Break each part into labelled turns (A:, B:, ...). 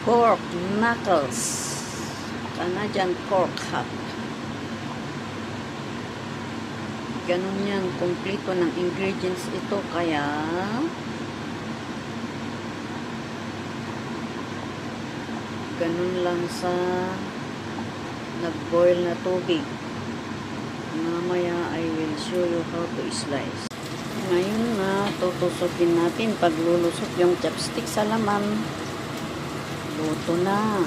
A: pork knuckles, Canadian pork hot. Ganun yan, kumpleto ng ingredients ito, kaya ganun lang sa nag-boil na tubig. Mamaya I will show you how to slice. Ngayon na tutusukin natin paglulusot yung chopstick sa laman. Luto na.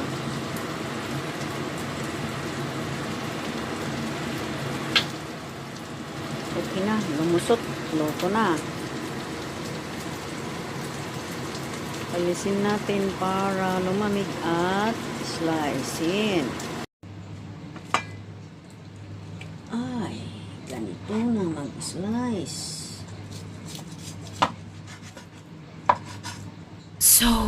A: Okay na, lumusot. Luto na. Alisin natin para lumamig at slicein. Ay, ganito na mag-slice. So.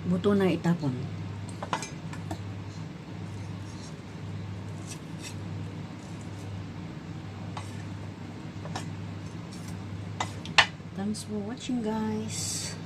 A: Buto na itapon. Thanks for watching, guys.